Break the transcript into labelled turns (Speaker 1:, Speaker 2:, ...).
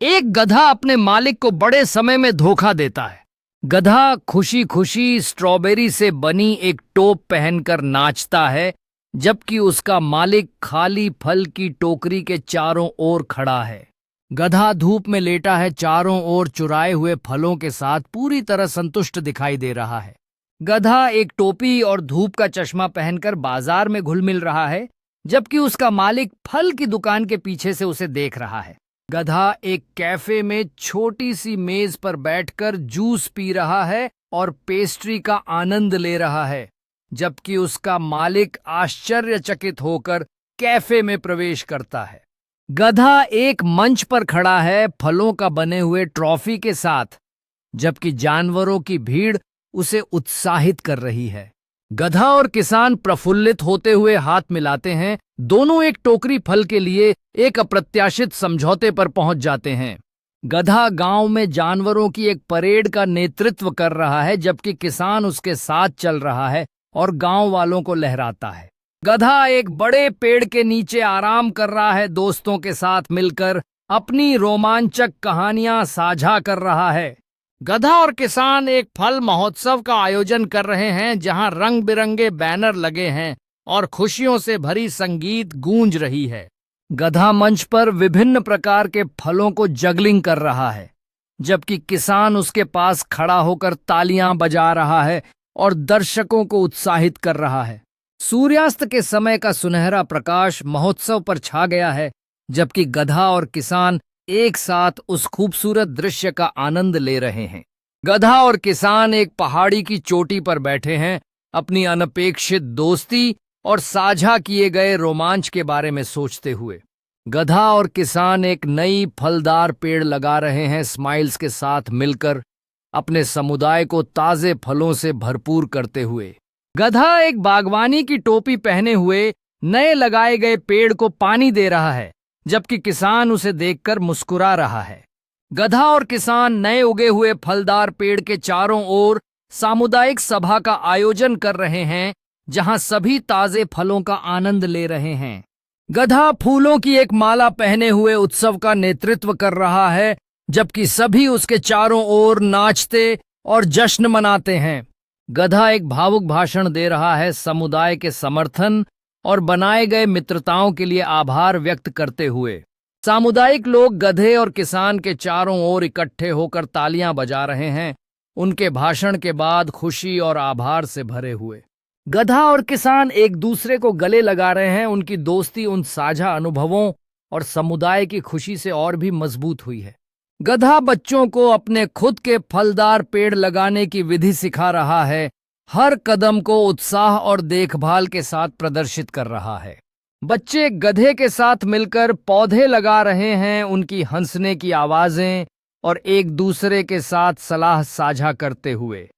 Speaker 1: एक गधा अपने मालिक को बड़े समय में धोखा देता है। गधा खुशी खुशी स्ट्रॉबेरी से बनी एक टोप पहनकर नाचता है, जबकि उसका मालिक खाली फल की टोकरी के चारों ओर खड़ा है। गधा धूप में लेटा है, चारों ओर चुराए हुए फलों के साथ पूरी तरह संतुष्ट दिखाई दे रहा है। गधा एक टोपी और धूप का चश्मा पहनकर बाजार में घुल मिल रहा है, जबकि उसका मालिक फल की दुकान के पीछे से उसे देख रहा है। गधा एक कैफे में छोटी सी मेज पर बैठकर जूस पी रहा है और पेस्ट्री का आनंद ले रहा है, जबकि उसका मालिक आश्चर्यचकित होकर कैफे में प्रवेश करता है। गधा एक मंच पर खड़ा है फलों का बने हुए ट्रॉफी के साथ, जबकि जानवरों की भीड़ उसे उत्साहित कर रही है। गधा और किसान प्रफुल्लित होते हुए हाथ मिलाते हैं। दोनों एक टोकरी फल के लिए एक अप्रत्याशित समझौते पर पहुंच जाते हैं। गधा गांव में जानवरों की एक परेड का नेतृत्व कर रहा है, जबकि किसान उसके साथ चल रहा है और गांव वालों को लहराता है। गधा एक बड़े पेड़ के नीचे आराम कर रहा है, दोस्तों के साथ मिलकर अपनी रोमांचक कहानियां साझा कर रहा है। गधा और किसान एक फल महोत्सव का आयोजन कर रहे हैं, जहां रंग बिरंगे बैनर लगे हैं और खुशियों से भरी संगीत गूंज रही है। गधा मंच पर विभिन्न प्रकार के फलों को जगलिंग कर रहा है, जबकि किसान उसके पास खड़ा होकर तालियां बजा रहा है और दर्शकों को उत्साहित कर रहा है। सूर्यास्त के समय का सुनहरा प्रकाश महोत्सव पर छा गया है, जबकि गधा और किसान एक साथ उस खूबसूरत दृश्य का आनंद ले रहे हैं। गधा और किसान एक पहाड़ी की चोटी पर बैठे हैं, अपनी अनपेक्षित दोस्ती और साझा किए गए रोमांच के बारे में सोचते हुए। गधा और किसान एक नई फलदार पेड़ लगा रहे हैं, स्माइल्स के साथ मिलकर अपने समुदाय को ताजे फलों से भरपूर करते हुए। गधा एक बागवानी की टोपी पहने हुए नए लगाए गए पेड़ को पानी दे रहा है, जबकि किसान उसे देखकर मुस्कुरा रहा है। गधा और किसान नए उगे हुए फलदार पेड़ के चारों ओर सामुदायिक सभा का आयोजन कर रहे हैं, जहां सभी ताजे फलों का आनंद ले रहे हैं। गधा फूलों की एक माला पहने हुए उत्सव का नेतृत्व कर रहा है, जबकि सभी उसके चारों ओर नाचते और जश्न मनाते हैं। गधा एक भावुक भाषण दे रहा है, समुदाय के समर्थन और बनाए गए मित्रताओं के लिए आभार व्यक्त करते हुए। सामुदायिक लोग गधे और किसान के चारों ओर इकट्ठे होकर तालियां बजा रहे हैं, उनके भाषण के बाद खुशी और आभार से भरे हुए। गधा और किसान एक दूसरे को गले लगा रहे हैं, उनकी दोस्ती उन साझा अनुभवों और समुदाय की खुशी से और भी मजबूत हुई है। गधा बच्चों को अपने खुद के फलदार पेड़ लगाने की विधि सिखा रहा है, हर कदम को उत्साह और देखभाल के साथ प्रदर्शित कर रहा है। बच्चे गधे के साथ मिलकर पौधे लगा रहे हैं, उनकी हंसने की आवाजें और एक दूसरे के साथ सलाह साझा करते हुए।